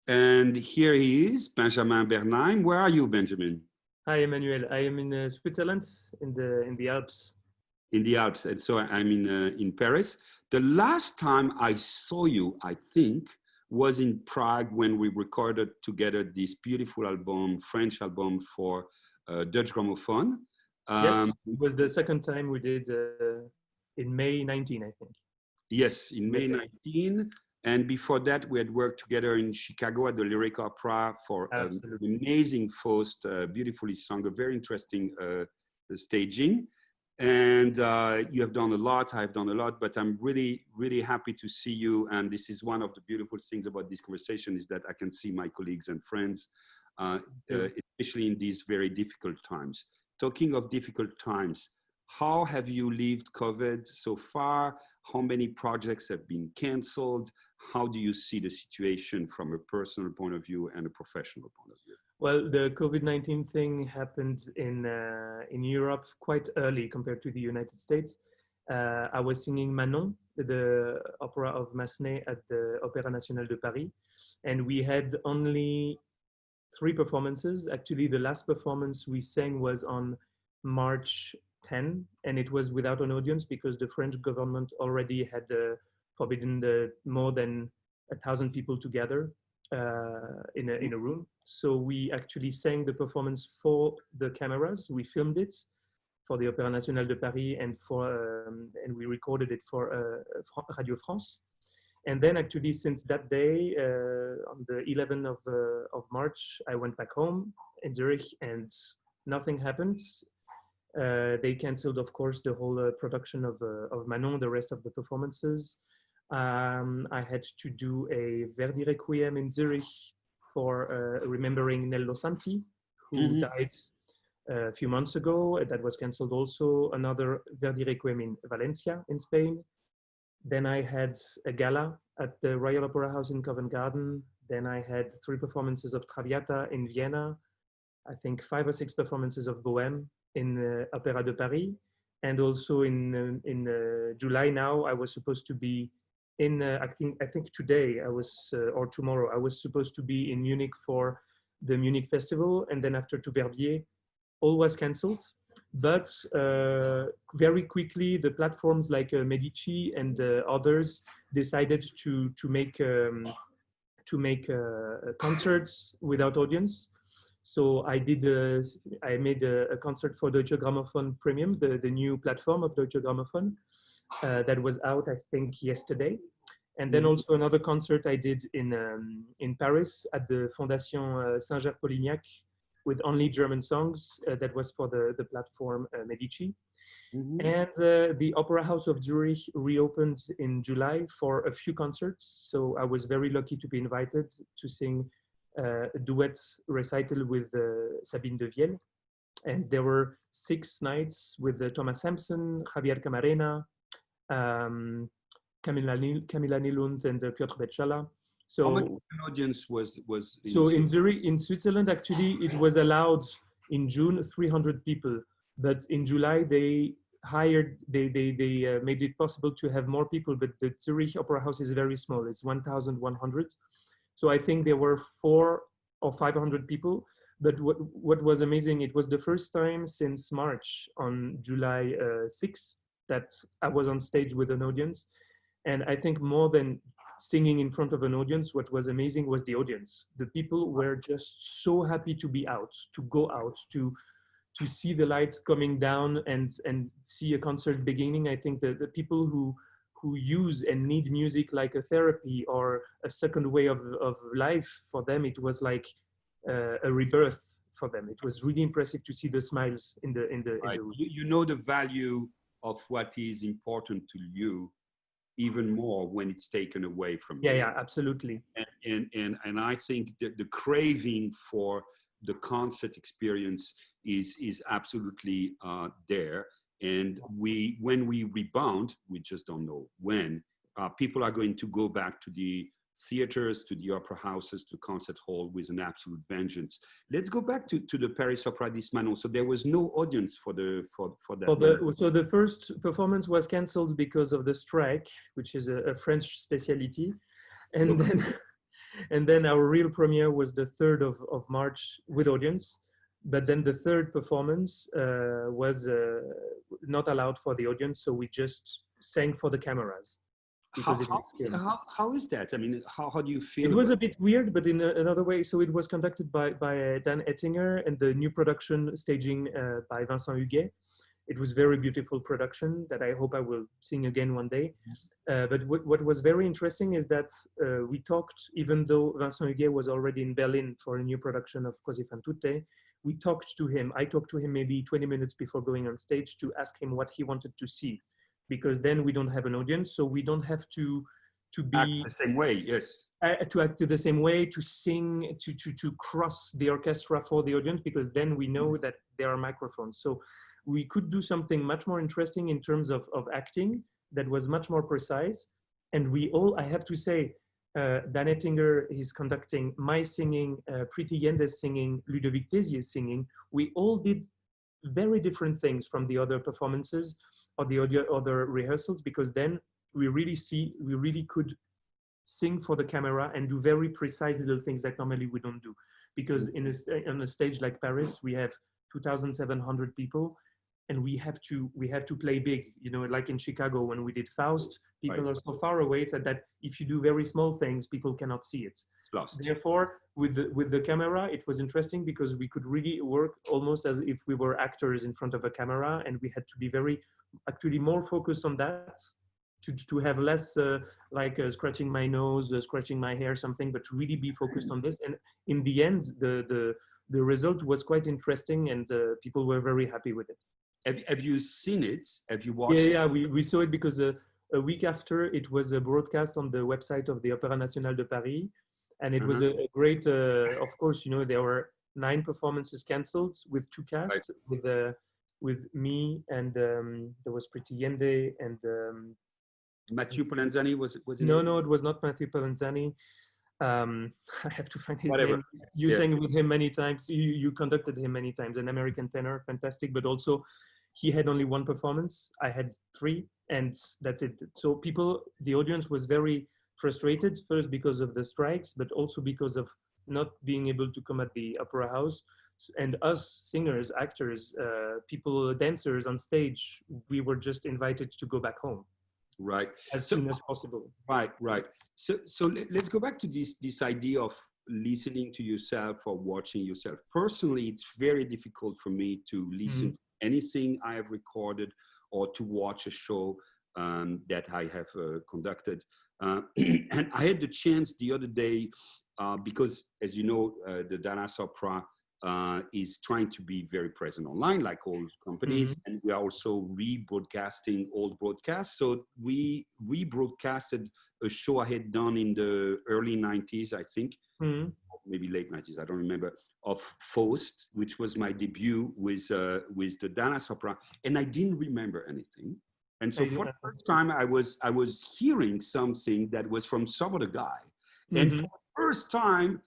And here he is, Benjamin Bernheim. Where are you, Benjamin? Hi, Emmanuel. I am in Switzerland, in the Alps. In the Alps, and so I'm in Paris. The last time I saw you, I think, was in Prague when we recorded together this beautiful album, French album for Dutch gramophone. Yes, it was the second time we did in May 19, I think. Yes, in May 19. And before that, we had worked together in Chicago at the Lyric Opera for an amazing Faust, beautifully sung, a very interesting staging. And you have done a lot, I've done a lot, but I'm really, really happy to see you. And this is one of the beautiful things about this conversation is that I can see my colleagues and friends, especially in these very difficult times. Talking of difficult times, how have you lived COVID so far? How many projects have been canceled? How do you see the situation from a personal point of view and a professional point of view? Well, the COVID-19 thing happened in Europe quite early compared to the United States. I was singing Manon, the opera of Massenet at the Opéra National de Paris, and we had only 3 performances. Actually, the last performance we sang was on March 10, and it was without an audience because the French government already had forbidden more than 1,000 people together in a room. So we actually sang the performance for the cameras. We filmed it for the Opéra National de Paris and we recorded it for Radio France. And then actually since that day, on the 11th of March, I went back home in Zurich and nothing happened. They canceled, of course, the whole production of Manon, the rest of the performances. I had to do a Verdi Requiem in Zurich for remembering Nello Santi, who died a few months ago. That was canceled also. Another Verdi Requiem in Valencia in Spain. Then I had a gala at the Royal Opera House in Covent Garden. Then I had 3 performances of Traviata in Vienna. I think 5 or 6 performances of Bohème in Opéra de Paris. And also in July now, I was supposed to be in, I think today I was, or tomorrow, I was supposed to be in Munich for the Munich Festival. And then after to Verbier, all was canceled. But very quickly, the platforms like Medici and others decided to make concerts without audience. So I made a concert for Deutsche Grammophon Premium, the new platform of Deutsche Grammophon that was out, I think, yesterday. And then also another concert I did in Paris at the Fondation Saint-Ger-Polignac with only German songs. That was for the platform Medici. And the Opera House of Zurich reopened in July for a few concerts. So I was very lucky to be invited to sing a duet recital with Sabine de Viel. And there were 6 nights with Thomas Sampson, Javier Camarena, Camilla Nilund, and Piotr Betsala. So how much of an audience was in Zurich, in Switzerland, actually, it was allowed in June 300 people, but in July they made it possible to have more people. But the Zurich Opera House is very small; it's 1,100. So I think there were 400 or 500 people. But what was amazing, it was the first time since March on July 6th that I was on stage with an audience. And I think more than singing in front of an audience, what was amazing was the audience. The people were just so happy to be out, to go out, to see the lights coming down and see a concert beginning. I think the people who use and need music like a therapy or a second way of life, for them, it was like a rebirth for them. It was really impressive to see the smiles in the room. You know the value of what is important to you even more when it's taken away from you. Yeah, absolutely. And I think that the craving for the concert experience is absolutely there. And when we rebound, we just don't know when, people are going to go back to the theaters, to the opera houses, to concert hall with an absolute vengeance. Let's go back to the Paris Opera this Manon. So there was no audience for that. So the first performance was cancelled because of the strike, which is a French specialty, and And then our real premiere was the 3rd of March with audience. But then the third performance was not allowed for the audience. So we just sang for the cameras because it was filmed. How is that? I mean, how do you feel? It was a bit weird, but in another way. So it was conducted by Dan Ettinger and the new production staging by Vincent Huguet. It was very beautiful production that I hope I will sing again one day. But what was very interesting is that we talked, even though Vincent Huguet was already in Berlin for a new production of Così fan tutte, we talked to him. I talked to him maybe 20 minutes before going on stage to ask him what he wanted to see, because then we don't have an audience, so we don't have to be act the same way. Yes. To act the same way, to sing, to cross the orchestra for the audience, because then we know that there are microphones. So we could do something much more interesting in terms of acting that was much more precise. And we all, I have to say, Dan Ettinger is conducting, my singing, Priti Yende's singing, Ludovic Tésier's singing. We all did very different things from the other performances or the other rehearsals, because then we really could sing for the camera and do very precise little things that normally we don't do. Because on a stage like Paris, we have 2,700 people, and we have to play big, you know, like in Chicago when we did Faust, people are so far away that if you do very small things, people cannot see it. Lost. Therefore, with the camera, it was interesting because we could really work almost as if we were actors in front of a camera, and we had to be actually more focused on that, to have less scratching my nose, scratching my hair, something, but really be focused on this. And in the end, the result was quite interesting, and people were very happy with it. Have you seen it? Have you watched it? Yeah, we saw it because a week after it was broadcast on the website of the Opéra National de Paris. And it was a great, of course, you know, there were 9 performances canceled with 2 casts, with me and there was Priti Yende and Mathieu Polenzani was it? No, it was not Mathieu Polenzani. I have to find his name. You sang with him many times. You conducted him many times. An American tenor, fantastic. But also, he had only 1 performance. I had 3, and that's it. So the audience was very frustrated, first because of the strikes, but also because of not being able to come at the opera house. And us singers, actors, people, dancers on stage, we were just invited to go back home. Right. As soon as possible. Right. So let's go back to this idea of listening to yourself or watching yourself. Personally, it's very difficult for me to listen to anything I have recorded or to watch a show that I have conducted. And I had the chance the other day, because as you know, the Dallas Opera is trying to be very present online, like all companies, and we are also rebroadcasting old broadcasts. So we rebroadcasted a show I had done in the early 90s, I think, maybe late 90s, I don't remember, of Faust, which was my debut with the Dallas Opera, and I didn't remember anything. And so for the first time, I was hearing something that was from some other guy, and for the first time,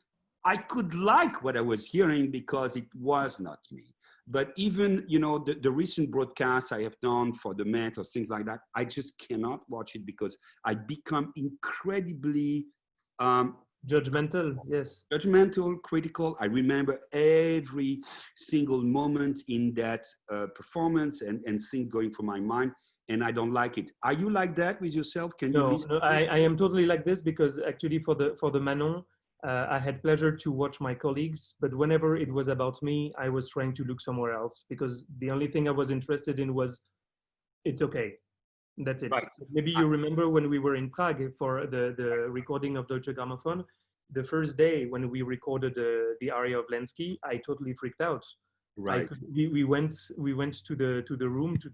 I could like what I was hearing because it was not me. But even, you know, the recent broadcasts I have done for the Met or things like that, I just cannot watch it because I become incredibly judgmental. Yes. Judgmental, critical. I remember every single moment in that performance and things going through my mind. And I don't like it. Are you like that with yourself? Can you listen? No, I am totally like this because actually for the Manon, I had pleasure to watch my colleagues, but whenever it was about me, I was trying to look somewhere else because the only thing I was interested in was, it's okay. That's it. Right. Maybe you remember when we were in Prague for the recording of Deutsche Grammophon, the first day when we recorded the aria of Lenski, I totally freaked out. Right. We went to the room, to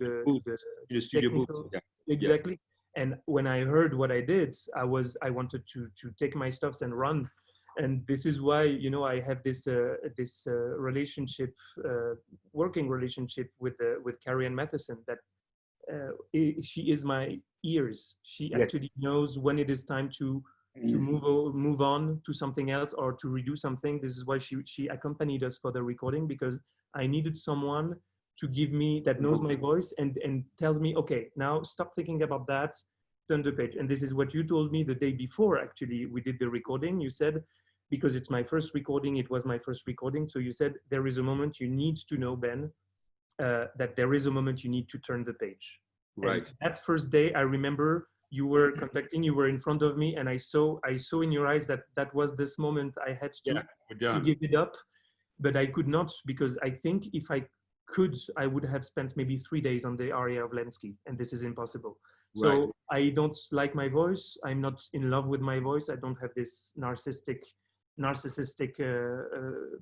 the studio booth. Yeah. Exactly. Yes. And when I heard what I did, I wanted to take my stuffs and run. And this is why, you know, I have this relationship, working relationship with Carrie-Anne Matheson, that she is my ears. She actually knows when it is time to move on to something else or to redo something. This is why she accompanied us for the recording, because I needed someone to give me that knows my voice and tells me, okay, now stop thinking about that. turn the page. And this is what you told me the day before, actually, we did the recording. You said, because it's my first recording, it was my first recording. So you said, there is a moment you need to know, Ben, that there is a moment you need to turn the page. Right. And that first day, I remember you were contacting, you were in front of me, and I saw in your eyes that that was this moment I had to give it up, but I could not, because I think if I could, I would have spent maybe 3 days on the aria of Lenski, and this is impossible. So Right. I don't like my voice. I'm not in love with my voice. I don't have this narcissistic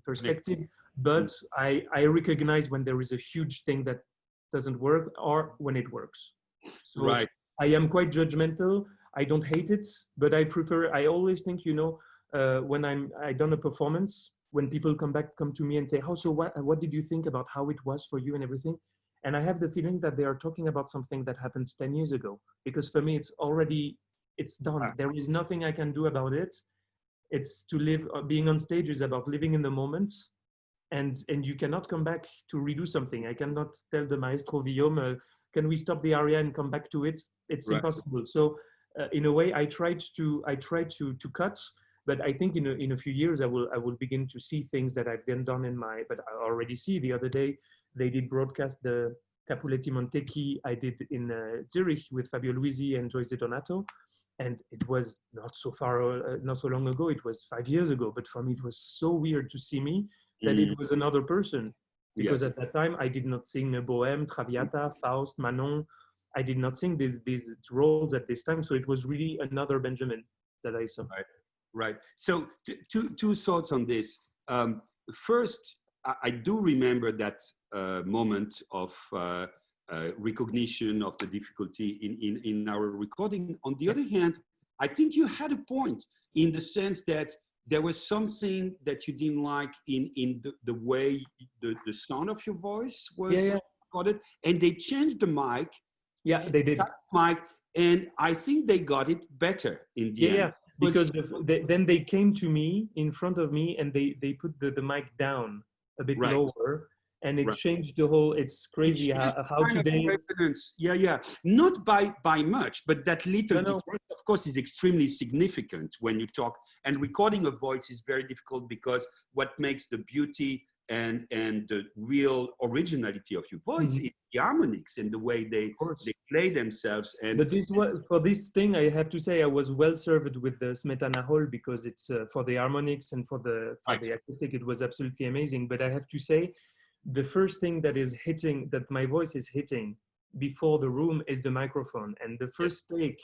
perspective, but I recognize when there is a huge thing that doesn't work or when it works. So Right. I am quite judgmental. I don't hate it, but I always think, when I done a performance, when people come to me and say, so what did you think about how it was for you and everything? And I have the feeling that they are talking about something that happened 10 years ago, because for me, it's done. There is nothing I can do about it. It's to live, being on stage is about living in the moment, and you cannot come back to redo something. I cannot tell the maestro Guillaume, can we stop the aria and come back to it? It's impossible. So in a way, I tried to cut, but I think in a few years I will begin to see things that I've done but I already see. The other day they did broadcast the Capuletti Montecchi I did in Zurich with Fabio Luisi and Joyce Donato. And it was not so long ago, it was 5 years ago. But for me, it was so weird to see me that it was another person. Because at that time, I did not sing Bohème, Traviata, Faust, Manon. I did not sing these roles at this time. So it was really another Benjamin that I saw. Right. So two thoughts on this. First, I do remember that moment of recognition of the difficulty in our recording. On the other hand, I think you had a point in the sense that there was something that you didn't like in the way the sound of your voice was recorded, and they changed the mic. Yeah, they did. Mic, and I think they got it better in the end. Yeah, because then they came to me in front of me and they put the mic down a bit lower. And it changed the whole. It's crazy how today. Yeah. Not by much, but that little difference, of course, is extremely significant when you talk. And recording a voice is very difficult because what makes the beauty and the real originality of your voice is the harmonics and the way they play themselves. But for this thing, I have to say I was well served with the Smetana Hall, because it's for the harmonics and for the acoustic. It was absolutely amazing. But I have to say, the first thing that my voice is hitting before the room is the microphone. And the first take,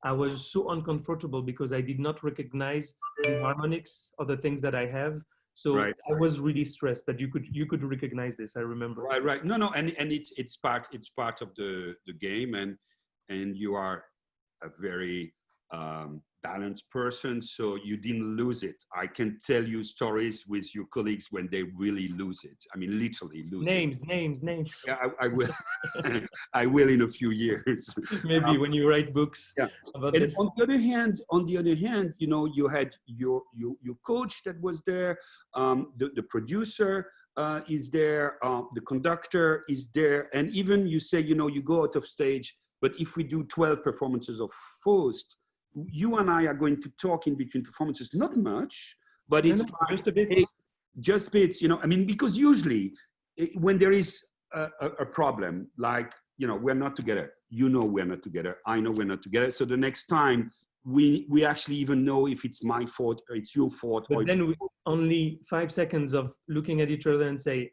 I was so uncomfortable because I did not recognize the harmonics or the things that I have. So I was really stressed. But you could recognize this. I remember. Right. No, and it's part of the game, and you are a very balanced person, so you didn't lose it. I can tell you stories with your colleagues when they really lose it. I mean, literally lose names. Yeah, I will. I will in a few years. Maybe when you write books. Yeah. About and this. on the other hand, you had your coach that was there. The producer is there. The conductor is there, and even you say, you go out of stage. But if we do 12 performances of Faust, you and I are going to talk in between performances, not much, but it's like, just a bit. Hey, just bits, I mean, because usually when there is a problem, like, we're not together, we're not together, I know we're not together. So the next time we actually even know if it's my fault or it's your fault. But then only 5 seconds of looking at each other and say,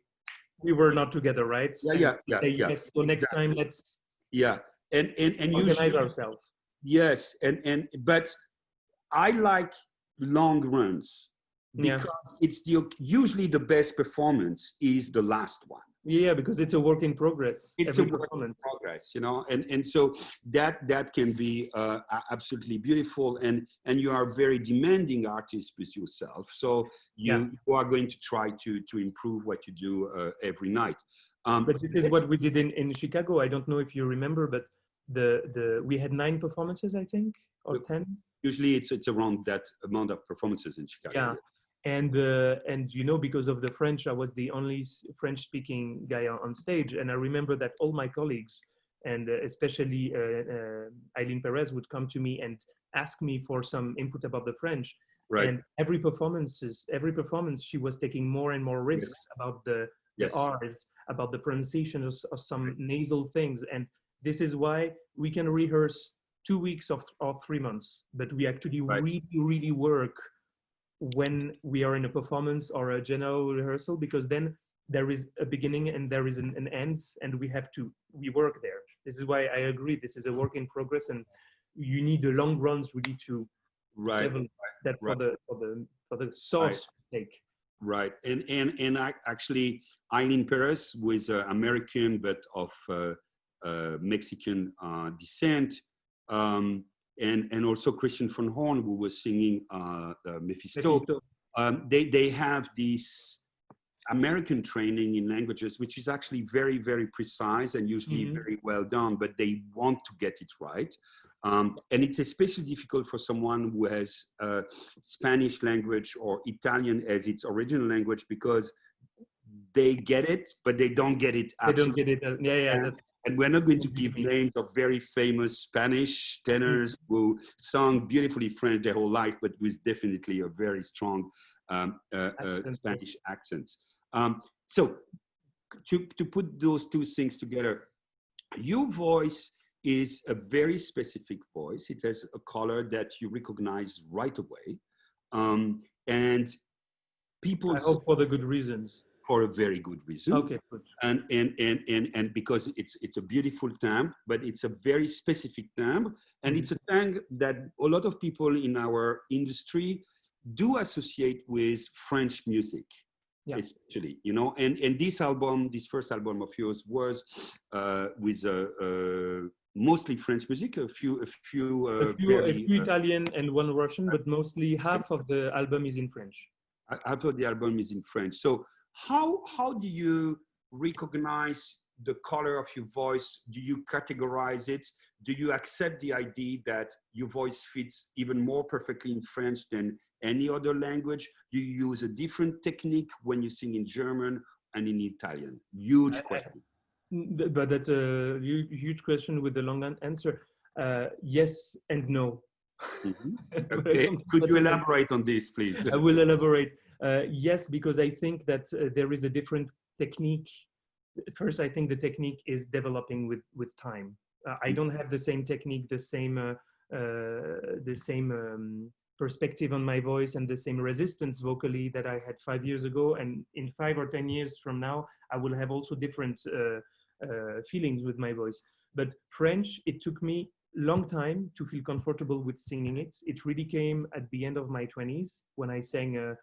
we were not together, right? Yeah. Yes. So next time let's and organize usually, ourselves. Yes, but I like long runs because it's usually the best performance is the last one. Yeah, because it's a work in progress. It's a work in progress, and so that can be absolutely beautiful, and you are a very demanding artist with yourself, so you are going to try to improve what you do every night. But this is what we did in Chicago. I don't know if you remember, but we had 9 performances, I think, or 10. Usually it's around that amount of performances in Chicago. Yeah. And because of the French, I was the only French-speaking guy on stage. And I remember that all my colleagues, and especially Eileen Perez would come to me and ask me for some input about the French. Right. And every performance, she was taking more and more risks about the R's, about the pronunciation of some nasal things. And this is why we can rehearse 2 weeks or 3 months, but we actually really work when we are in a performance or a general rehearsal, because then there is a beginning and there is an end, and we work there. This is why I agree, this is a work in progress, and you need the long runs really to develop that for the source to take. Right, and I actually, Eileen Perez was American but of Mexican descent, and also Christian von Horn, who was singing Mephisto. They have this American training in languages, which is actually very, very precise and usually very well done, but they want to get it right. And it's especially difficult for someone who has Spanish language or Italian as its original language, because they get it, but they don't get it. They don't get it. And we're not going to give names of very famous Spanish tenors who sung beautifully French their whole life, but with definitely a very strong Spanish accents. So to put those two things together, your voice is a very specific voice. It has a color that you recognize right away. And people— I hope for the good reasons. For a very good reason. Okay, good. And because it's a beautiful timbre, but it's a very specific timbre, and it's a timbre that a lot of people in our industry do associate with French music, especially, you know. And this album, this first album of yours, was with mostly French music, a few Italian and one Russian, but mostly half of the album is in French. Half of the album is in French. So how do you recognize the color of your voice? Do you categorize it? Do you accept the idea that your voice fits even more perfectly in French than any other language? Do you use a different technique when you sing in German and in Italian? Huge question. But that's a huge question with a long answer. Yes and no. Okay. Could you elaborate on this, please? I will elaborate. Yes, because I think that there is a different technique. First, I think the technique is developing with time. I don't have the same technique, the same perspective on my voice, and the same resistance vocally that I had 5 years ago. And in 5 or 10 years from now, I will have also different feelings with my voice. But French, it took me long time to feel comfortable with singing it. It really came at the end of my 20s when I sang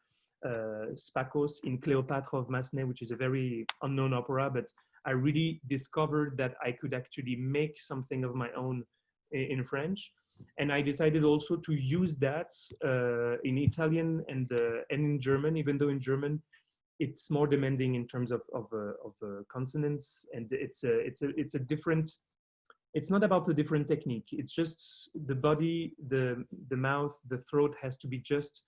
Spakos in Cleopatra of Massenet, which is a very unknown opera, but I really discovered that I could actually make something of my own in French. And I decided also to use that in Italian and in German, even though in German it's more demanding in terms of consonants, and it's a different. It's not about a different technique. It's just the body, the mouth, the throat has to be just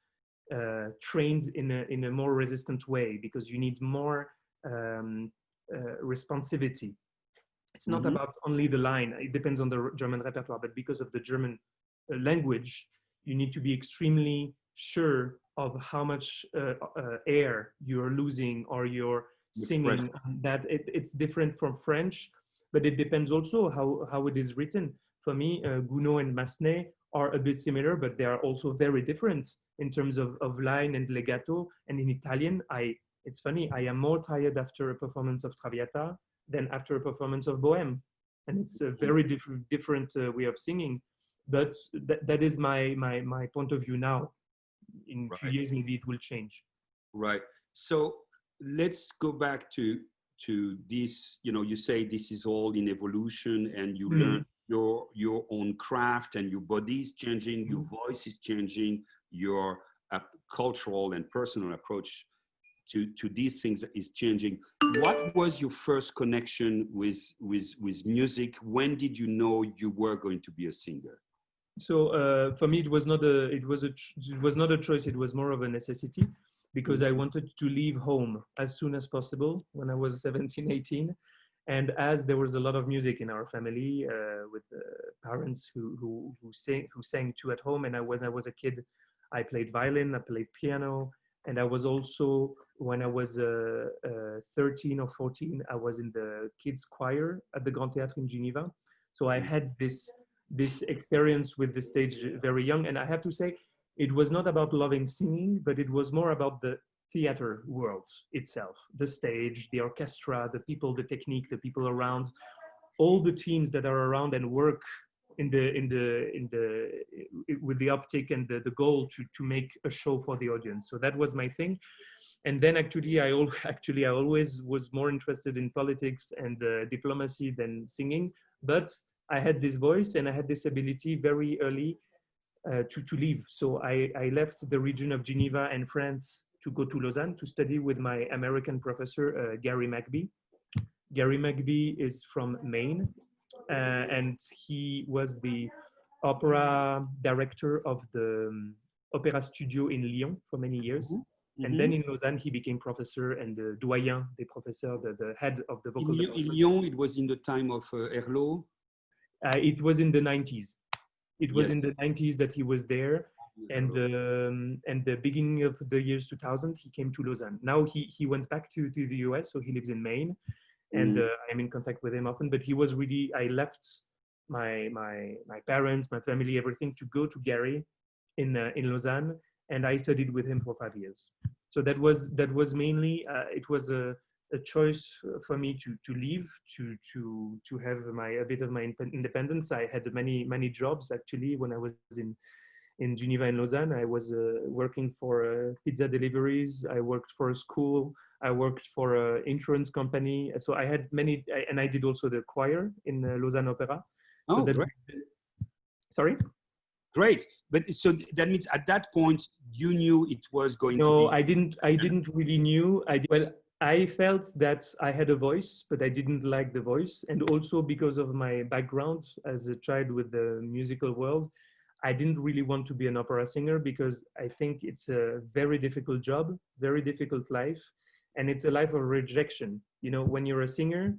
trained in a more resistant way, because you need more responsivity. It's not about only the line. It depends on the German repertoire, but because of the German language, you need to be extremely sure of how much air you're losing or you're singing. That it's different from French, but it depends also how it is written. For me, Gounod and Massenet are a bit similar, but they are also very different in terms of line and legato. And in Italian, it's funny, I am more tired after a performance of Traviata than after a performance of Bohème. And it's a very different way of singing. But that is my point of view now. In a few years, maybe it will change. Right. So let's go back to this. You know, you say this is all in evolution, and you learn your own craft, and your body is changing, your voice is changing, your cultural and personal approach to these things is changing. What was your first connection with music? When did you know you were going to be a singer? So for me, it was not a choice. It was more of a necessity, because I wanted to leave home as soon as possible when I was 17, 18. And as there was a lot of music in our family, with parents who sang too at home, and when I was a kid, I played violin, I played piano, and I was also, when I was 13 or 14, I was in the kids choir at the Grand Théâtre in Geneva. So I had this experience with the stage very young, and I have to say, it was not about loving singing, but it was more about the theater world itself, the stage, the orchestra, the people, the technique, the people around, all the teams that are around and work with the optic and the goal to make a show for the audience. So that was my thing. And then actually I always was more interested in politics and diplomacy than singing, but I had this voice and I had this ability very early to leave. So I left the region of Geneva and France to go to Lausanne to study with my American professor, Gary McBee. Gary McBee is from Maine, and he was the opera director of the Opera Studio in Lyon for many years. Mm-hmm. And then in Lausanne, he became professor and the doyen des professeurs, the head of the vocal department. In Lyon, it was in the time of Herlot? It was in the 90s. It was in the 90s that he was there. And the beginning of the years 2000, he came to Lausanne. Now he went back to the US, so he lives in Maine. And I'm in contact with him often, but he was really, I left my parents, my family, everything to go to Gary in Lausanne, and I studied with him for 5 years. So that was mainly, it was a choice for me to leave, to have a bit of my independence. I had many jobs actually when I was in Geneva and Lausanne. I was working for pizza deliveries. I worked for a school. I worked for an insurance company. So I had many, and I did also the choir in Lausanne Opera. Oh, so great. Sorry? Great. But so that means at that point, you knew it was going to be... No, I didn't really knew. I felt that I had a voice, but I didn't like the voice. And also because of my background as a child with the musical world, I didn't really want to be an opera singer because I think it's a very difficult job, very difficult life. And it's a life of rejection. You know, when you're a singer,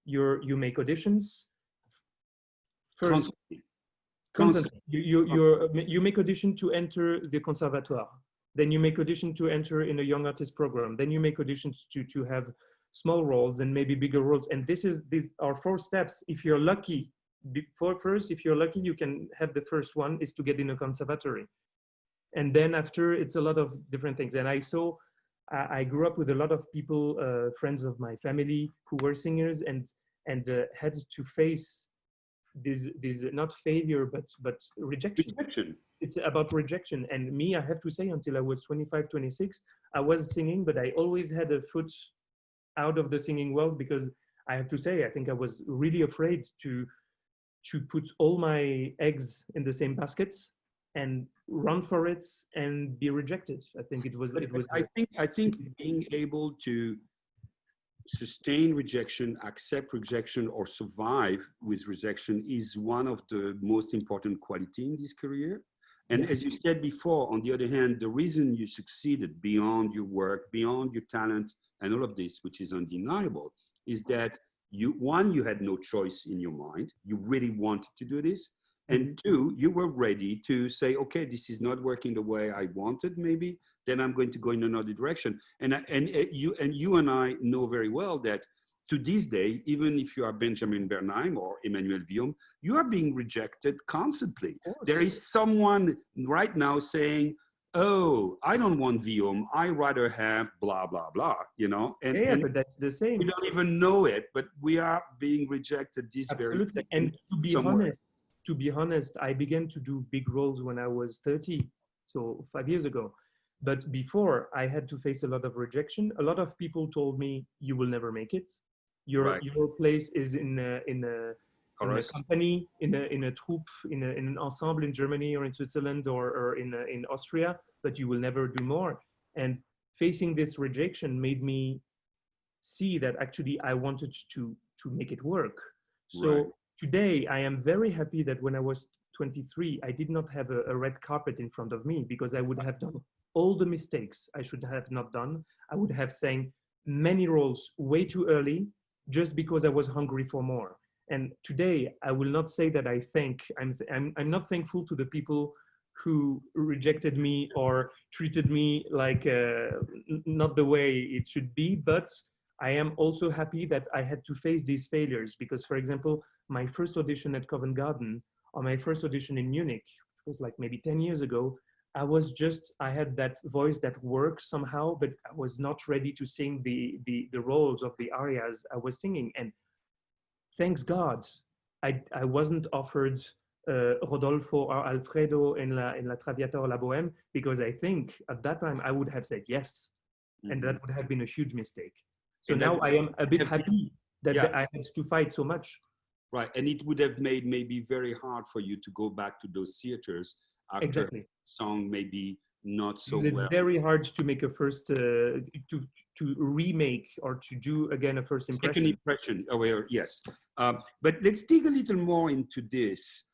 you make auditions. First, constantly. You make audition to enter the conservatoire. Then you make audition to enter in a young artist program. Then you make auditions to have small roles and maybe bigger roles. And these are 4 steps. If you're lucky, if you're lucky, you can have the first one is to get in a conservatory. And then after, it's a lot of different things. And I grew up with a lot of people, friends of my family who were singers and had to face this not failure, but rejection. It's about rejection. And me, I have to say, until I was 25, 26, I was singing, but I always had a foot out of the singing world because I have to say, I think I was really afraid to put all my eggs in the same basket and run for it and be rejected. I think it was. I think being able to sustain rejection, accept rejection, or survive with rejection is one of the most important qualities in this career. And as you said before, on the other hand, the reason you succeeded beyond your work, beyond your talent, and all of this, which is undeniable, is that you had no choice in your mind. You really wanted to do this. And 2, you were ready to say, okay, this is not working the way I wanted, maybe, then I'm going to go in another direction. And you and I know very well that to this day, even if you are Benjamin Bernheim or Emmanuel Villaume, you are being rejected constantly. There is someone right now saying, oh, I don't want Villaume, I rather have blah, blah, blah, you know? And but that's the same. We don't even know it, but we are being rejected this very second. And to be honest, I began to do big roles when I was 30, so 5 years ago. But before, I had to face a lot of rejection. A lot of people told me, you will never make it. Your place is in a company, in a troupe, in an ensemble in Germany or in Switzerland or in Austria, but you will never do more. And facing this rejection made me see that actually I wanted to make it work. So today I am very happy that when I was 23, I did not have a red carpet in front of me because I would have done all the mistakes I should have not done. I would have sang many roles way too early just because I was hungry for more. And today, I will not say that I'm not thankful to the people who rejected me or treated me like not the way it should be, but I am also happy that I had to face these failures because, for example, my first audition at Covent Garden or my first audition in Munich, which was like maybe 10 years ago, I had that voice that worked somehow, but I was not ready to sing the roles of the arias I was singing. And thanks God, I wasn't offered Rodolfo or Alfredo in La Traviata or La Bohème, because I think at that time I would have said yes. And that would have been a huge mistake. So now I am a bit happy that I had to fight so much. Right, and it would have made maybe very hard for you to go back to those theaters after Exactly. song maybe not so because well. It's very hard to make a first to remake or to do again a first impression. Second impression. Oh, well, yes. But let's dig a little more into this,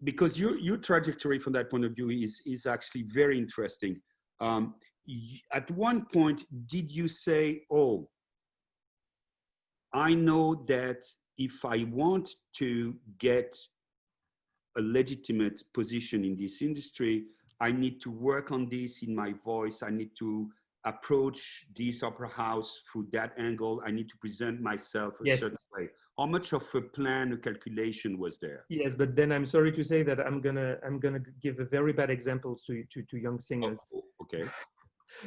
because your trajectory from that point of view is actually very interesting. At one point, did you say, "Oh, I know that if I want to get a legitimate position in this industry, I need to work on this in my voice. I need to approach this opera house through that angle. I need to present myself a certain way." How much of a plan, a calculation was there? Yes, but then I'm sorry to say that I'm gonna give a very bad example to young singers. Oh, okay.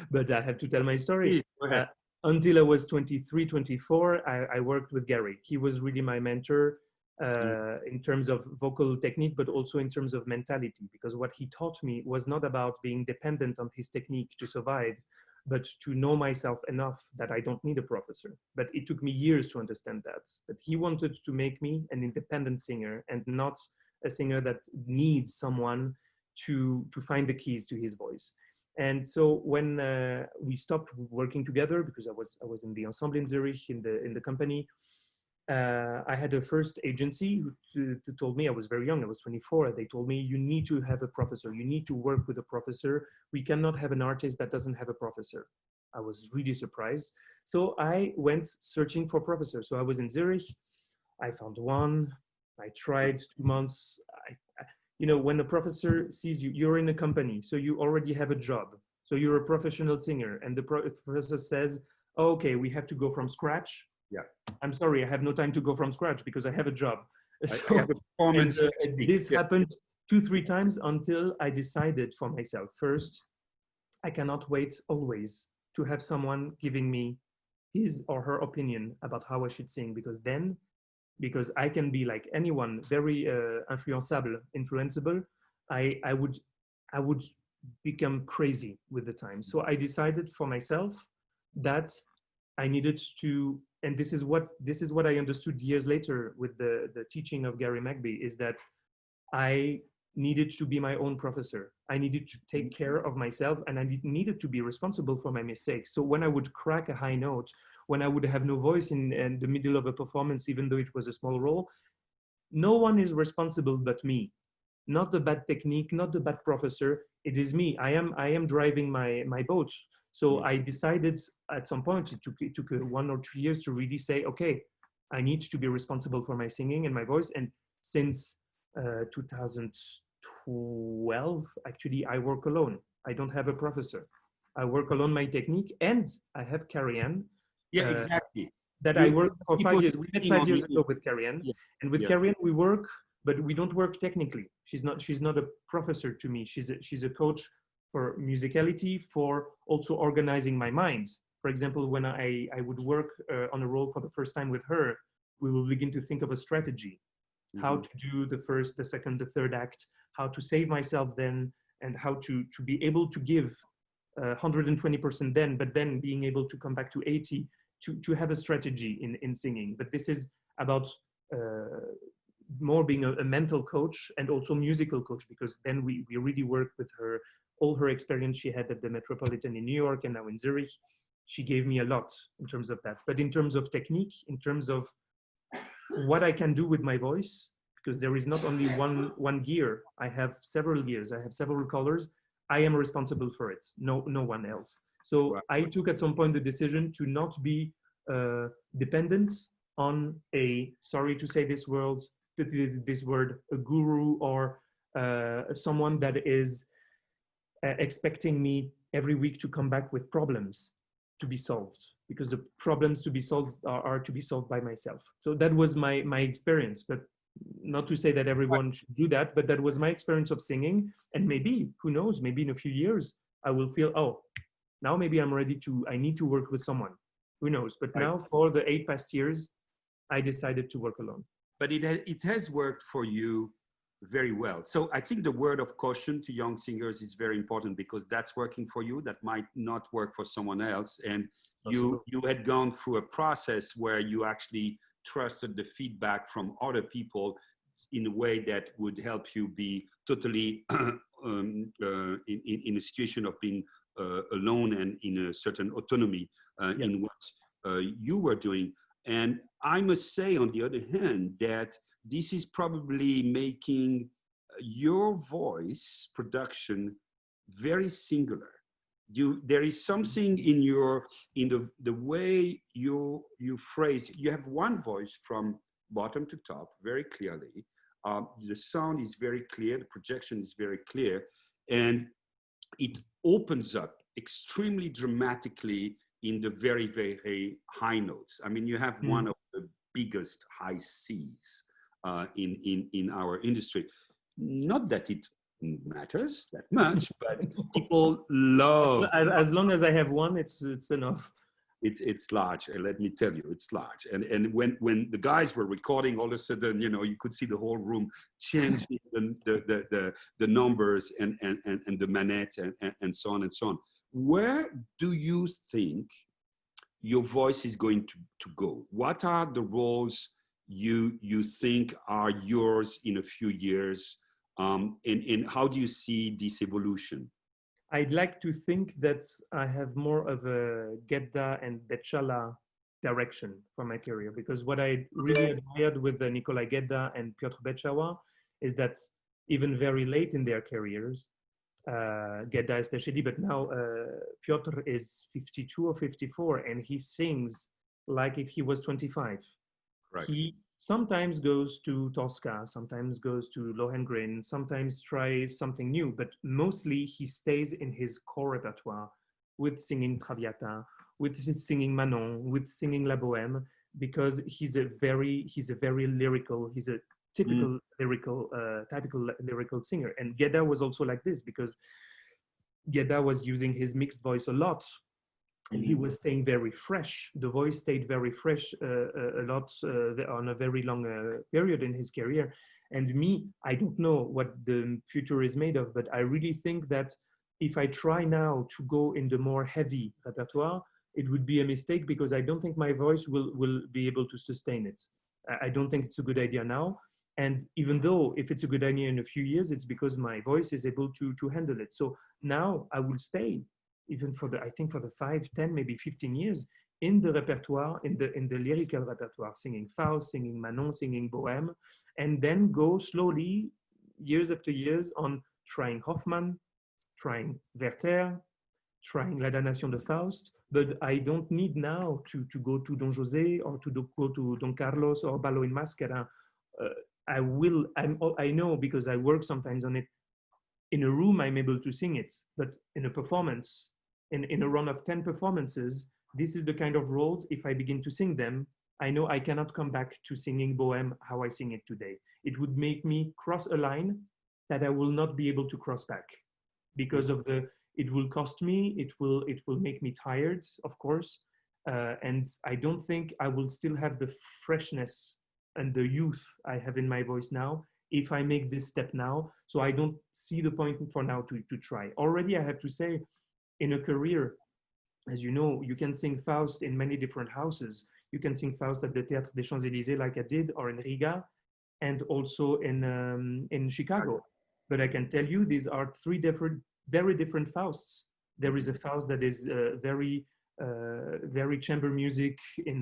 But I have to tell my story. Please, go ahead. Until I was 23, 24, I worked with Gary. He was really my mentor in terms of vocal technique, but also in terms of mentality, because what he taught me was not about being dependent on his technique to survive, but to know myself enough that I don't need a professor. But it took me years to understand that. But he wanted to make me an independent singer and not a singer that needs someone to find the keys to his voice. And so when we stopped working together, because I was in the ensemble in Zurich in the company, I had a first agency who told me, I was very young, I was 24. They told me, you need to have a professor. You need to work with a professor. We cannot have an artist that doesn't have a professor. I was really surprised. So I went searching for professors. So I was in Zurich. I found one. I tried 2 months. You know, when a professor sees you, you're in a company, so you already have a job. So you're a professional singer, and the professor says, oh, okay, we have to go from scratch. Yeah. I'm sorry, I have no time to go from scratch because I have a job. So, I have a performance. This happened 2-3 times until I decided for myself. First, I cannot wait always to have someone giving me his or her opinion about how I should sing, because I can be like anyone, very influenceable, I would become crazy with the time. So I decided for myself that I needed to, and this is what I understood years later with the teaching of Gary Magby, is that I needed to be my own professor. I needed to take care of myself, and I needed to be responsible for my mistakes. So when I would crack a high note, when I would have no voice in the middle of a performance, even though it was a small role, no one is responsible but me. Not the bad technique, not the bad professor. It is me. I am driving my boat. So I decided at some point, it took 1 or 2 years to really say, okay, I need to be responsible for my singing and my voice. And since 2012, actually, I work alone. I don't have a professor. I work alone my technique, and I have Carrie-Anne. Yeah, exactly. That I worked for 5 years. We met 5 years ago with Carrie-Anne, and with Carrie-Anne we work, but we don't work technically. She's not a professor to me. She's a coach for musicality, for also organizing my mind. For example, when I would work on a role for the first time with her, we will begin to think of a strategy, how to do the first, the second, the third act, how to save myself then, and how to be able to give 120% then, but then being able to come back to 80, to have a strategy in singing. But this is about more being a mental coach and also musical coach, because then we really work with her, all her experience she had at the Metropolitan in New York and now in Zurich. She gave me a lot in terms of that. But in terms of technique, in terms of what I can do with my voice, because there is not only one gear, I have several gears, I have several colors. I am responsible for it, no one else. So I took at some point the decision to not be dependent on a, sorry to say this word, a guru or someone that is expecting me every week to come back with problems to be solved, because the problems to be solved are to be solved by myself. So that was my experience, but not to say that everyone should do that, but that was my experience of singing. And maybe, who knows, maybe in a few years I will feel, oh, now maybe I'm ready to, I need to work with someone, who knows. But now for the 8 past years, I decided to work alone. But it has worked for you very well. So I think the word of caution to young singers is very important, because that's working for you, that might not work for someone else. And you had gone through a process where you actually trusted the feedback from other people in a way that would help you be totally in a situation of being alone and in a certain autonomy in what you were doing. And I must say, on the other hand, that this is probably making your voice production very singular. There is something in the way you phrase. You have one voice from bottom to top very clearly. The sound is very clear. The projection is very clear, and it opens up extremely dramatically in the very, very high notes. I mean, you have one of the biggest high C's in our industry. Not that it matters that much, but people love. As long as I have one, it's enough. It's large, and let me tell you, it's large. And when the guys were recording, all of a sudden, you could see the whole room changing the numbers and the manette and so on and so on. Where do you think your voice is going to go? What are the roles you think are yours in a few years? And how do you see this evolution? I'd like to think that I have more of a Gedda and Bechala direction for my career, because what I really admired with Nikolai Gedda and Piotr Bechala is that even very late in their careers, Gedda especially, but now Piotr is 52 or 54, and he sings like if he was 25. Right. He sometimes goes to Tosca, sometimes goes to Lohengrin, sometimes tries something new, but mostly he stays in his core repertoire with singing Traviata, with singing Manon, with singing La Bohème, because he's a very lyrical, he's a typical typical lyrical singer. And Gedda was also like this, because Gedda was using his mixed voice a lot, and he was staying very fresh. The voice stayed very fresh a lot on a very long period in his career. And me, I don't know what the future is made of, but I really think that if I try now to go in the more heavy repertoire, it would be a mistake, because I don't think my voice will be able to sustain it. I don't think it's a good idea now. And even though if it's a good idea in a few years, it's because my voice is able to handle it. So now I will stay, even for the, I think for the 5, 10, maybe 15 years in the repertoire, in the lyrical repertoire, singing Faust, singing Manon, singing Bohème, and then go slowly, years after years, on trying Hoffmann, trying Werther, trying La Damnation de Faust. But I don't need now to go to Don José or to go to Don Carlos or Ballo in Maschera. I know, because I work sometimes on it. In a room, I'm able to sing it, but in a performance, in a run of 10 performances, this is the kind of roles, if I begin to sing them, I know I cannot come back to singing Bohème how I sing it today. It would make me cross a line that I will not be able to cross back, because of it will cost me, it will make me tired, of course, and I don't think I will still have the freshness and the youth I have in my voice now if I make this step now. So I don't see the point for now to try. Already I have to say, in a career, as you know, you can sing Faust in many different houses. You can sing Faust at the Théâtre des Champs-Élysées like I did, or in Riga, and also in Chicago. But I can tell you, these are very different Fausts. There is a Faust that is very chamber music in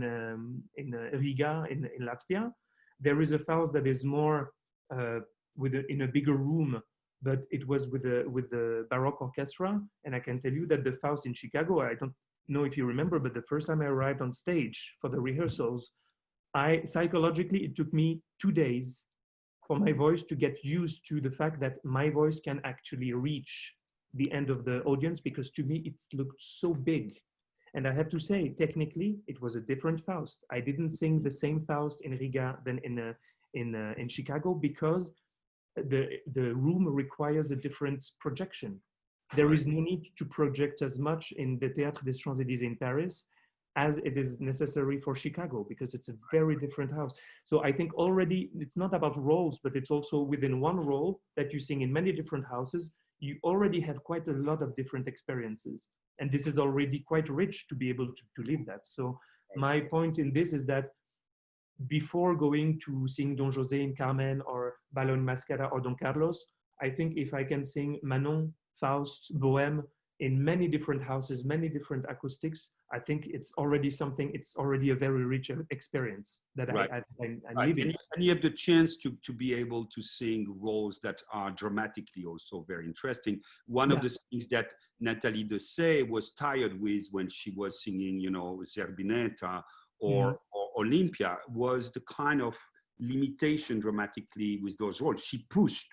Riga, in Latvia. There is a Faust that is more in a bigger room, but it was with the Baroque orchestra. And I can tell you that the Faust in Chicago, I don't know if you remember, but the first time I arrived on stage for the rehearsals, psychologically, it took me 2 days for my voice to get used to the fact that my voice can actually reach the end of the audience, because to me, it looked so big. And I have to say, technically, it was a different Faust. I didn't sing the same Faust in Riga than in Chicago, because the room requires a different projection. There is no need to project as much in the Théâtre des Champs-Élysées in Paris as it is necessary for Chicago, because it's a very different house. So I think already it's not about roles, but it's also within one role that you sing in many different houses. You already have quite a lot of different experiences. And this is already quite rich to be able to live that. So my point in this is that before going to sing Don José in Carmen or Balón Mascara or Don Carlos, I think if I can sing Manon, Faust, Bohème in many different houses, many different acoustics, I think it's already something, it's already a very rich experience that I'm living. And you have the chance to be able to sing roles that are dramatically also very interesting. One of the things that Nathalie Dessay was tired with when she was singing, you know, Zerbinetta or Olympia was the kind of limitation dramatically with those roles. She pushed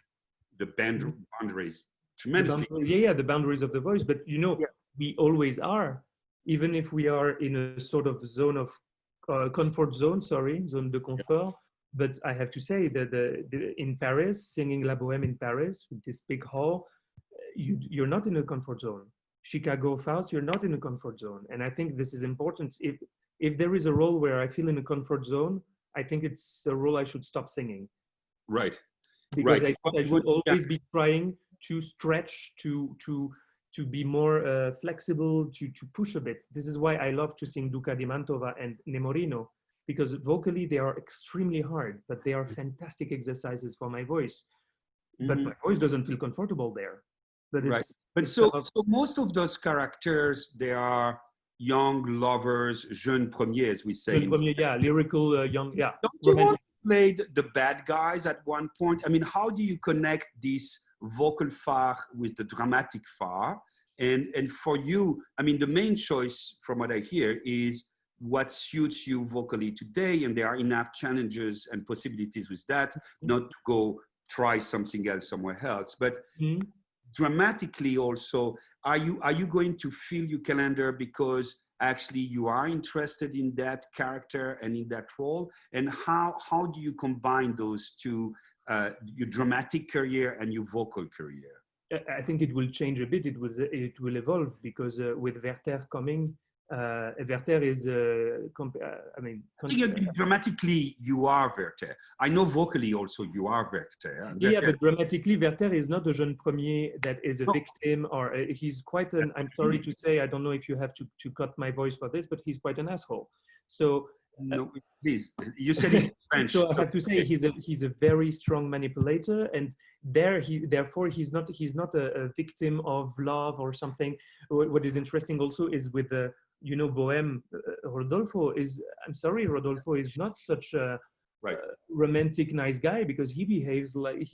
the boundaries tremendously. The boundaries of the voice, but you know, we always are, even if we are in a sort of zone of comfort zone, zone de confort. But I have to say that in Paris, singing La Bohème in Paris with this big hall, you're not in a comfort zone. Chicago Faust, you're not in a comfort zone. And I think this is important. If there is a role where I feel in a comfort zone, I think it's a role I should stop singing. Right. Because I should always be trying to stretch, to be more flexible, to push a bit. This is why I love to sing Duca di Mantova and Nemorino, because vocally they are extremely hard, but they are fantastic exercises for my voice. But my voice doesn't feel comfortable there. But so most of those characters, they are young lovers, jeunes premiers, as we say. Jeunes premiers, lyrical, young, Don't you want to play the bad guys at one point? I mean, how do you connect this vocal phare with the dramatic phare? And for you, I mean, the main choice from what I hear is what suits you vocally today, and there are enough challenges and possibilities with that, not to go try something else somewhere else. But dramatically also, are you going to fill your calendar because actually you are interested in that character and in that role? And how do you combine those two, your dramatic career and your vocal career? I think it will change a bit. It will evolve, because with Werther coming, Werther is, I think dramatically you are Werther. I know vocally also you are Werther. Yeah, but dramatically Werther is not a jeune premier that is a victim, or he's quite an, I'm sorry to say, I don't know if you have to cut my voice for this, but he's quite an asshole. So no, please, you said it in French. So I have to say he's a very strong manipulator, and therefore he's not a victim of love or something. What is interesting also is with the Bohème, Rodolfo is, I'm sorry, Rodolfo is not such a romantic nice guy, because he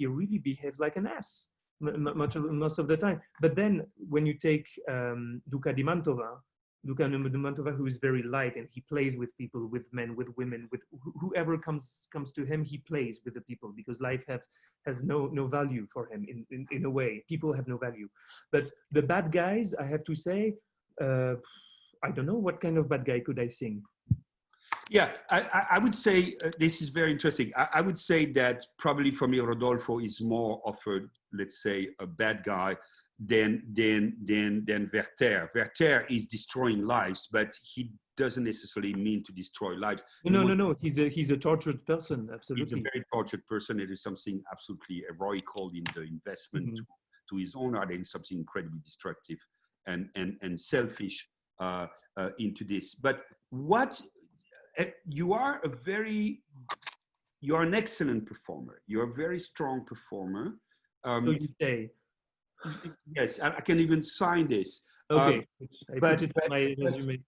really behaves like an ass most of the time. But then when you take Duca di Mantova, who is very light, and he plays with people, with men, with women, with whoever comes to him, he plays with the people, because life has no value for him in a way. People have no value. But the bad guys, I have to say, I don't know what kind of bad guy could I sing. Yeah, I would say this is very interesting. I would say that probably for me, Rodolfo is more of let's say, a bad guy than Werther. Werther is destroying lives, but he doesn't necessarily mean to destroy lives. No. He's a tortured person. Absolutely. He's a very tortured person. It is something absolutely heroical in the investment to his own art, and something incredibly destructive and selfish into this. But you are an excellent performer. You're a very strong performer. So you say. Yes, I can even sign this. Okay, I put it on my resume.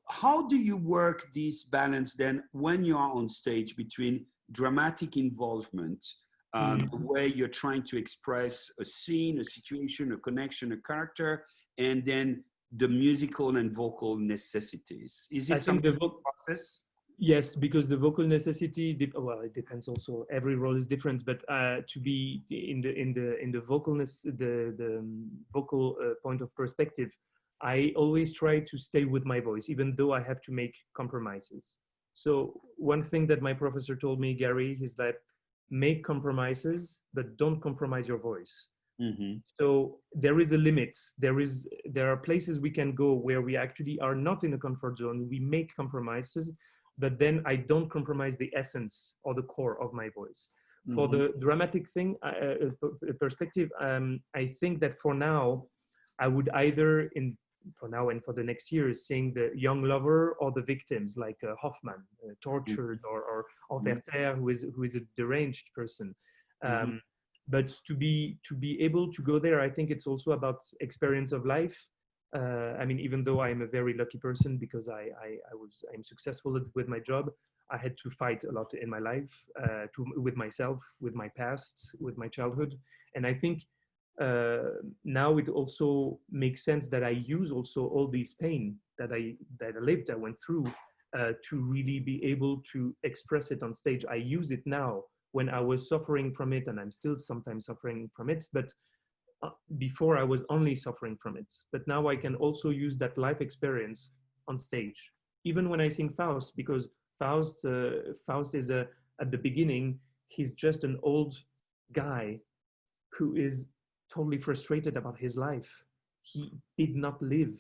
How do you work this balance then when you are on stage between dramatic involvement, the way you're trying to express a scene, a situation, a connection, a character, and then the musical and vocal necessities? Is I it some think the process? yes, because the vocal necessity, well, it depends also. Every role is different, but to be in the vocalness, the vocal point of perspective, I always try to stay with my voice, even though I have to make compromises. So one thing that my professor told me, Gary, is that make compromises, but don't compromise your voice. Mm-hmm. So there is a limit. There are places we can go where we actually are not in a comfort zone. We make compromises, but then I don't compromise the essence or the core of my voice. Mm-hmm. For the dramatic thing, perspective, I think that for now, I would either for now and for the next years sing the young lover or the victims like Hoffman, tortured, or Werther, who is a deranged person. Mm-hmm. But to be able to go there, I think it's also about experience of life. I mean, even though I'm a very lucky person because I'm successful with my job, I had to fight a lot in my life, with myself, with my past, with my childhood, and I think now it also makes sense that I use also all this pain that I lived, I went through, to really be able to express it on stage. I use it now when I was suffering from it, and I'm still sometimes suffering from it, but before I was only suffering from it. But now I can also use that life experience on stage, even when I sing Faust, because Faust is at the beginning, he's just an old guy who is totally frustrated about his life. He did not live.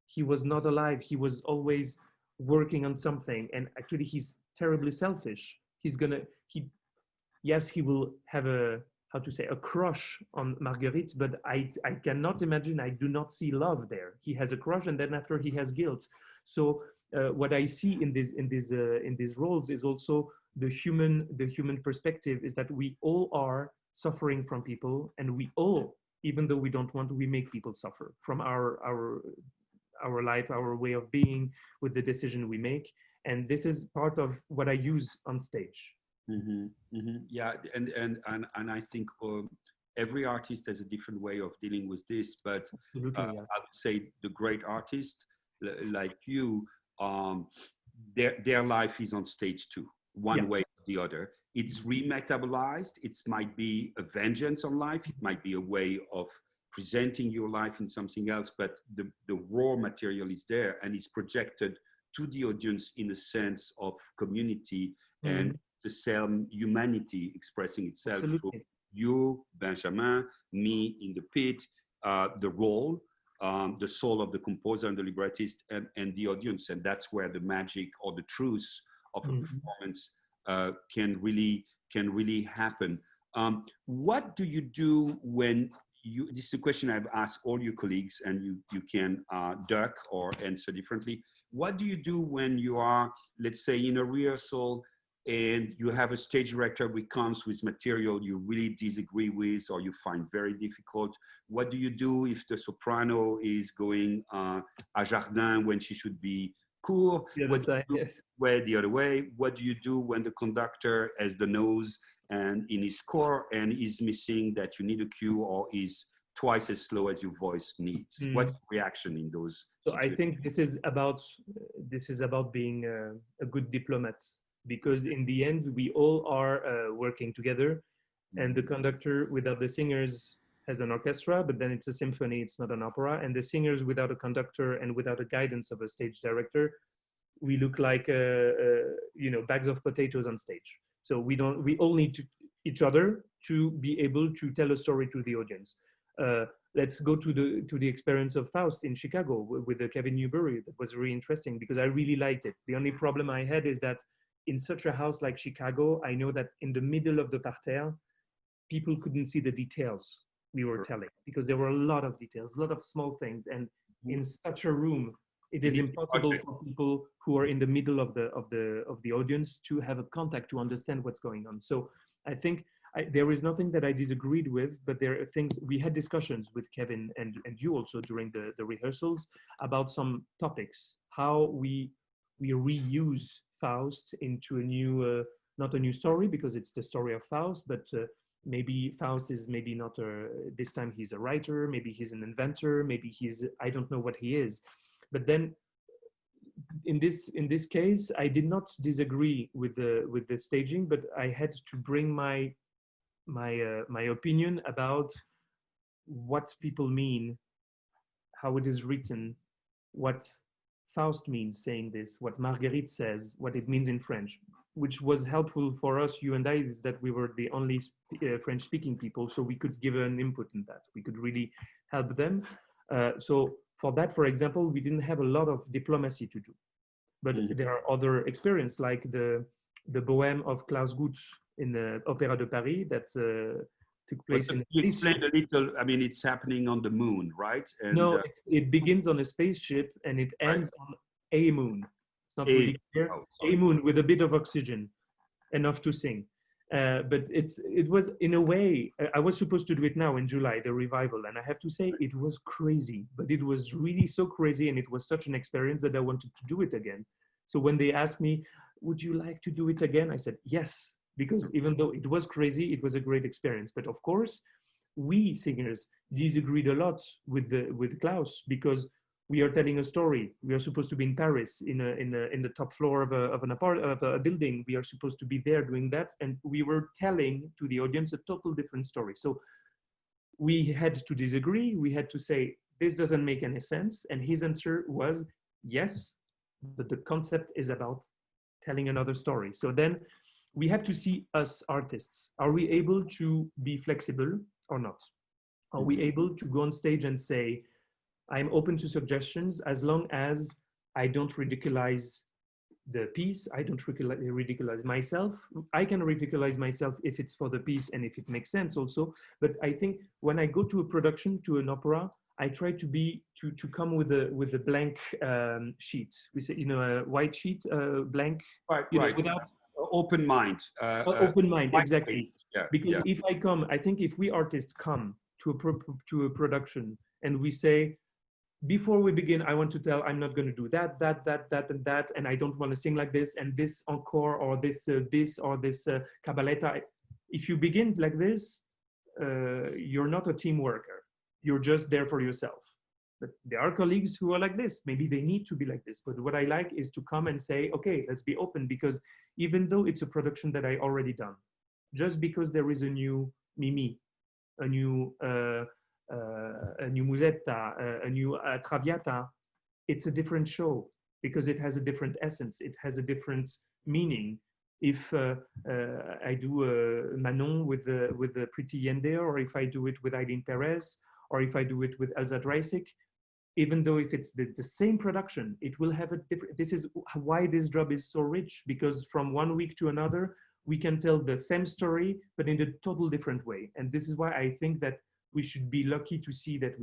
He was not alive. He was always working on something. And actually, he's terribly selfish. Yes, he will have a crush on Marguerite, but I cannot imagine, I do not see love there. He has a crush, and then after he has guilt. So what I see in these roles is also the human perspective, is that we all are suffering from people, and we all, even though we don't want to, we make people suffer from our life, our way of being, with the decision we make. And this is part of what I use on stage. Mm-hmm. Mm-hmm. Yeah, and I think every artist has a different way of dealing with this, but Yeah. I would say the great artist like you, their life is on stage too, one way or the other. It's remetabolized. It might be a vengeance on life. It might be a way of presenting your life in something else, but the raw material is there and is projected to the audience in a sense of community and the same humanity expressing itself through you, Benjamin, me in the pit, the role, the soul of the composer and the librettist, and the audience. And that's where the magic or the truth of a performance can really happen. What do you do when this is a question I've asked all your colleagues, and you can duck or answer differently. What do you do when you are, let's say, in a rehearsal and you have a stage director who comes with material you really disagree with or you find very difficult? What do you do if the soprano is going à Jardin when she should be Cour? Way the other way? What do you do when the conductor has the nose and in his score and is missing that you need a cue or is twice as slow as your voice needs? What's the reaction in those situations? I think this is about being a good diplomat, because in the end we all are working together, and the conductor without the singers has an orchestra, but then it's a symphony, it's not an opera, and the singers without a conductor and without the guidance of a stage director, we look like bags of potatoes on stage. So we all need each other to be able to tell a story to the audience. Let's go to the experience of Faust in Chicago with the Kevin Newbury. That was really interesting because I really liked it. The only problem I had is that in such a house like Chicago, I know that in the middle of the parterre, people couldn't see the details we were telling, because there were a lot of details, a lot of small things, and in such a room, it is impossible for people who are in the middle of the audience to have a contact to understand what's going on. So I think there is nothing that I disagreed with, but there are things we had discussions with Kevin and you also during the rehearsals about some topics, how we reuse Faust into a new, not a new story because it's the story of Faust, but maybe Faust is maybe not this time he's a writer, maybe he's an inventor, maybe he's, I don't know what he is. But then in this case, I did not disagree with the staging, but I had to bring my opinion about what people mean, how it is written, what Faust means saying this, what Marguerite says, what it means in French, which was helpful for us, you and I, is that we were the only French-speaking people, so we could give an input in that. We could really help them. So for that, for example, we didn't have a lot of diplomacy to do. But there are other experiences, like the Bohème of Klaus Guth in the Opéra de Paris that took place in. You explained a little. I mean, it's happening on the moon, right? And, no, it begins on a spaceship and it ends on a moon. It's not really clear. A moon with a bit of oxygen, enough to sing. But it was, in a way, I was supposed to do it now in July, the revival, and I have to say it was crazy, but it was really so crazy, and it was such an experience that I wanted to do it again. So when they asked me, would you like to do it again? I said yes, because even though it was crazy, it was a great experience. But of course, we singers disagreed a lot with Klaus, because we are telling a story. We are supposed to be in Paris in the top floor of a building. We are supposed to be there doing that, and we were telling to the audience a total different story. So we had to disagree. We had to say this doesn't make any sense, and his answer was yes, but the concept is about telling another story. So then we have to see us artists. Are we able to be flexible or not? Are we able to go on stage and say, I'm open to suggestions as long as I don't ridiculize the piece, I don't ridiculize myself. I can ridiculize myself if it's for the piece and if it makes sense also. But I think when I go to a production, to an opera, I try to come with a blank sheet. We say, a white sheet, blank. Right. Without open mind. Open mind, exactly. Yeah, because if I come, I think if we artists come to a production and we say, before we begin, I want to tell, I'm not going to do that, and that, and I don't want to sing like this, and this encore, or this cabaletta. If you begin like this, you're not a team worker. You're just there for yourself. But there are colleagues who are like this. Maybe they need to be like this. But what I like is to come and say, okay, let's be open, because even though it's a production that I already done, just because there is a new Mimi, a new Musetta, a new Traviata, it's a different show because it has a different essence. It has a different meaning. If I do Manon with the Pretty Yende, or if I do it with Eileen Perez, or if I do it with Elsa Dreisig, even though if it's the same production, it will have a different. This is why this job is so rich, because from one week to another, we can tell the same story, but in a total different way. And this is why I think that we should be lucky to see that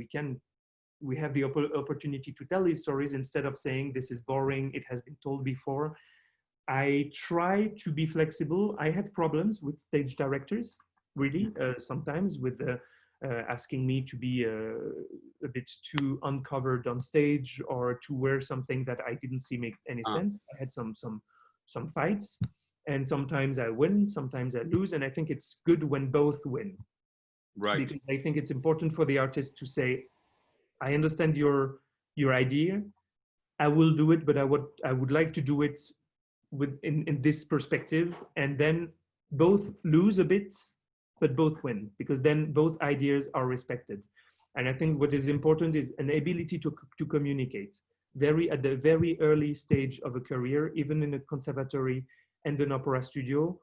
we have the opportunity to tell these stories instead of saying this is boring, it has been told before. I try to be flexible. I had problems with stage directors, really, sometimes with asking me to be a bit too uncovered on stage, or to wear something that I didn't see make any sense. I had some fights, and sometimes I win, sometimes I lose, and I think it's good when both win. Right. Because I think it's important for the artist to say, I understand your idea, I will do it, but I would like to do it in this perspective, and then both lose a bit, but both win, because then both ideas are respected. And I think what is important is an ability to communicate at the very early stage of a career, even in a conservatory and an opera studio.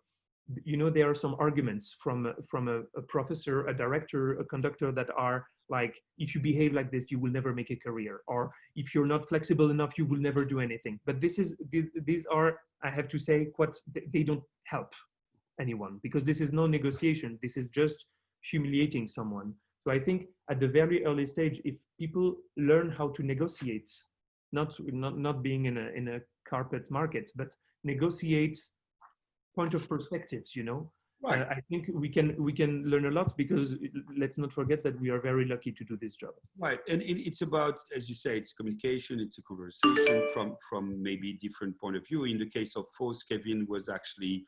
There are some arguments from a professor, a director, a conductor that are like, if you behave like this, you will never make a career, or if you're not flexible enough, you will never do anything. But these are, I have to say, they don't help anyone, because this is no negotiation. This is just humiliating someone. So I think at the very early stage, if people learn how to negotiate, not being in a carpet market, but negotiate point of perspectives, Right. I think we can learn a lot, because let's not forget that we are very lucky to do this job. Right, and it's about, as you say, it's communication, it's a conversation from maybe different point of view. In the case of Faust, Kevin was actually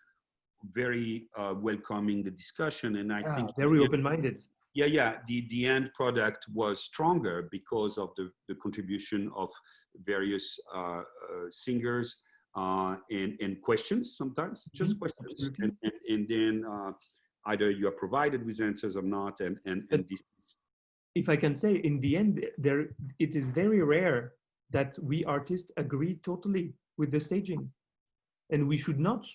very welcoming the discussion, and I think very open-minded. Yeah. The end product was stronger because of the contribution of various singers and questions sometimes, just questions, and then either you are provided with answers or not, and this. If I can say, in the end, it is very rare that we artists agree totally with the staging, and we should not,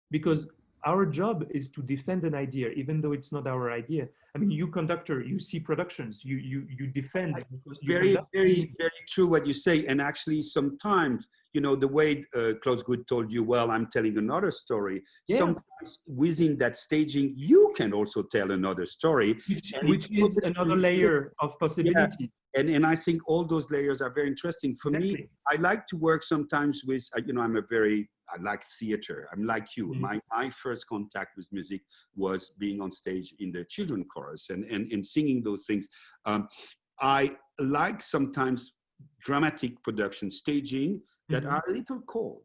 because our job is to defend an idea, even though it's not our idea. I mean, you conductor, you see productions, you defend. Very true what you say. And actually, sometimes, you know, the way Klaus Good told you, well, I'm telling another story. Yeah. Sometimes within that staging, you can also tell another story, which is another layer of possibility. Yeah. And I think all those layers are very interesting. For me, I like to work sometimes with, you know, I like theater. I'm like you. My first contact with music was being on stage in the children chorus and singing those things. I like sometimes dramatic production staging that are a little cold,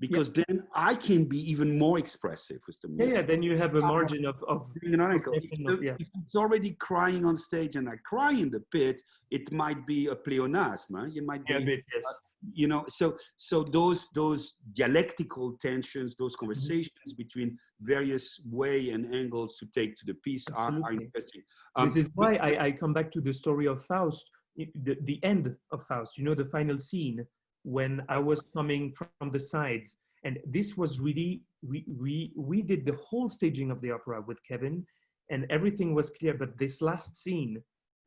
because then I can be even more expressive with the music. Yeah, then you have a margin of if it's already crying on stage and I cry in the pit, it might be a pleonasm. It might be a bit, yes. You know, so those dialectical tensions, those conversations between various way and angles to take to the piece are interesting. This is why I come back to the story of Faust, the end of Faust, you know, the final scene, when I was coming from the sides. And this was really, we did the whole staging of the opera with Kevin, and everything was clear. But this last scene,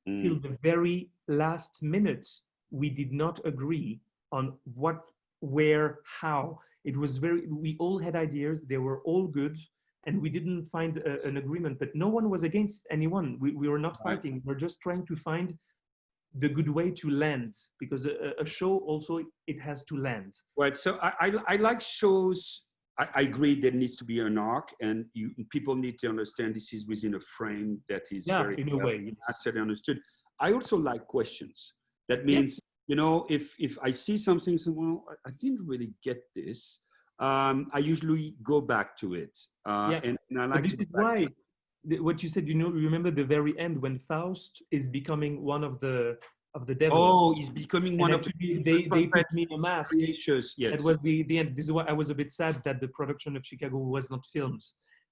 till the very last minute, we did not agree on what, where, how. It was we all had ideas, they were all good, and we didn't find an agreement, but no one was against anyone. We were not fighting, we're just trying to find the good way to land, because a show also, it has to land. Right, so I like shows. I agree there needs to be an arc, and people need to understand this is within a frame that is very in a way, actually understood. I also like questions. That means, you know, if I see something, so, well, I didn't really get this, I usually go back to it. And I like this is why what you said, you know, remember the very end when Faust is becoming one of the devils. Oh, he's becoming one of the they put me in a mask. Creatures, yes. That was the end. This is why I was a bit sad that the production of Chicago was not filmed,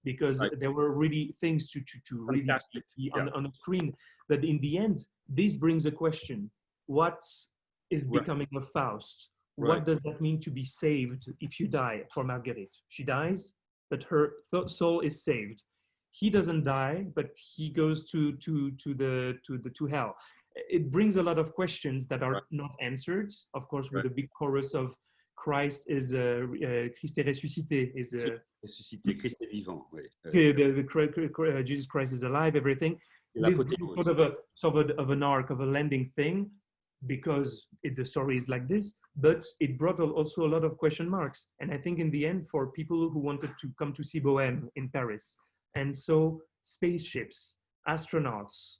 because there were really things to really see on a screen. But in the end, this brings a question: what is becoming of Faust? What does that mean to be saved if you die? For Marguerite, she dies, but her soul is saved. He doesn't die, but he goes to hell. It brings a lot of questions that are not answered. Of course, with a big chorus of Christ is Christ est ressuscité, is ressuscité, Christ est vivant. Jesus Christ is alive. Everything. This sort of an arc, of a landing thing, because the story is like this. But it brought also a lot of question marks. And I think in the end, for people who wanted to come to see Bohème in Paris, and so spaceships, astronauts,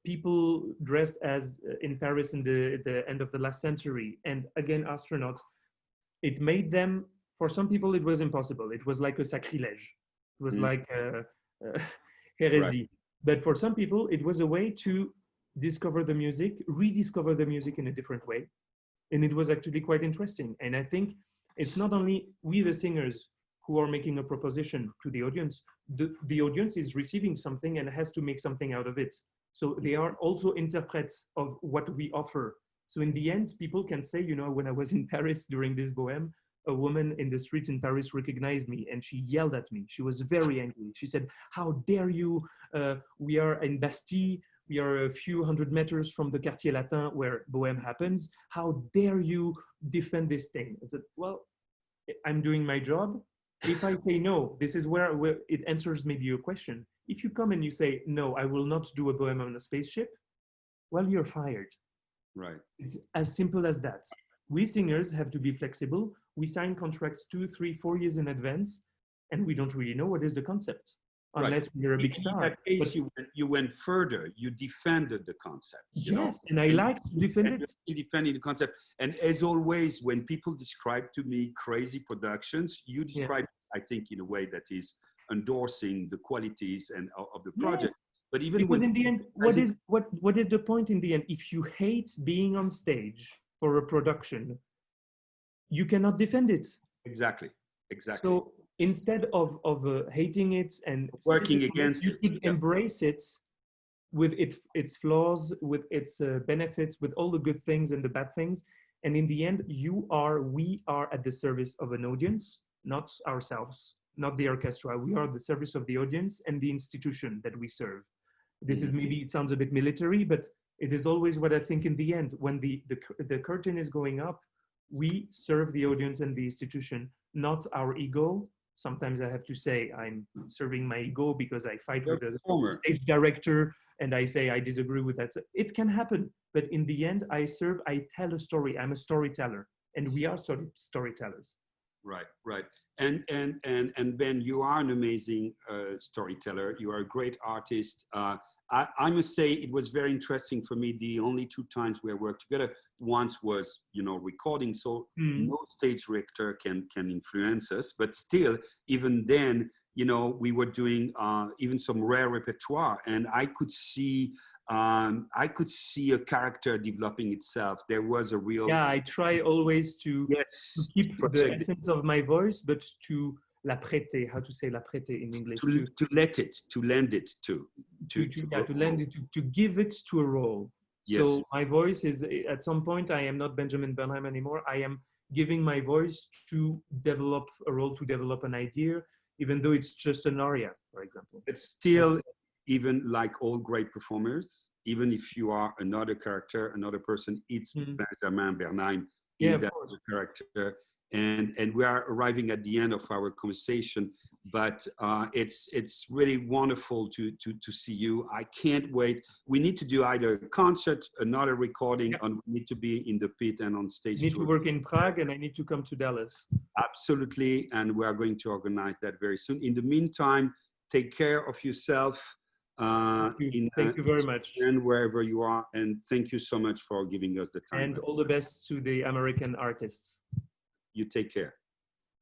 people dressed as in Paris in the end of the last century, and again astronauts, it made them, for some people it was impossible. It was like a sacrilege. It was like a heresy. But for some people it was a way to discover the music, rediscover the music in a different way. And it was actually quite interesting. And I think it's not only we the singers who are making a proposition to the audience. The audience is receiving something and has to make something out of it. So they are also interprets of what we offer. So in the end, people can say, you know, when I was in Paris during this Bohème, a woman in the streets in Paris recognized me and she yelled at me. She was very angry. She said, "How dare you? We are in Bastille. We are a few hundred meters from the Quartier Latin where Bohème happens. How dare you defend this thing?" I said, well, I'm doing my job. If I say no, this is where it answers maybe your question. If you come and you say, no, I will not do a Bohème on a spaceship, well, you're fired. Right. It's as simple as that. We singers have to be flexible. We sign contracts 2, 3, 4 years in advance, and we don't really know what is the concept. unless you're a big star. In that case, But you went further. You defended the concept. yes, and I like to defend it. You defended the concept. And as always, when people describe to me crazy productions, you describe, I think, in a way that is endorsing the qualities and of the project. Yes. But even because in the end, what is the point in the end? If you hate being on stage for a production, you cannot defend it. Exactly. So instead of hating it and working against it, you could embrace it with its flaws, with its benefits, with all the good things and the bad things. And in the end, we are at the service of an audience, not ourselves, not the orchestra. We are at the service of the audience and the institution that we serve. This is maybe, it sounds a bit military, but it is always what I think in the end. When the curtain is going up, we serve the audience and the institution, not our ego. Sometimes I have to say I'm serving my ego because I fight with the stage director and I say I disagree with that. It can happen, but in the end, I tell a story. I'm a storyteller, and we are storytellers. Right. And Ben, you are an amazing storyteller. You are a great artist. I must say it was very interesting for me. The only 2 times we worked together, once was, recording. So no stage director can influence us, but still, even then, we were doing even some rare repertoire, and I could see a character developing itself. There was a real. Yeah, I try always to keep the essence of my voice, but to la prêter. How to say la prêter in English? To lend it to give it to a role. Yes. So my voice is, at some point, I am not Benjamin Bernheim anymore. I am giving my voice to develop a role, to develop an idea, even though it's just an aria, for example. It's still, even like all great performers, even if you are another character, another person, it's Benjamin Bernheim in that character. And we are arriving at the end of our conversation, but it's really wonderful to see you. I can't wait. We need to do either a concert, another recording, and we need to be in the pit and on stage. I need to work in Prague, and I need to come to Dallas. Absolutely, and we are going to organize that very soon. In the meantime, take care of yourself. Thank you very much. And wherever you are, and thank you so much for giving us the time. And all the best to the American artists. You take care.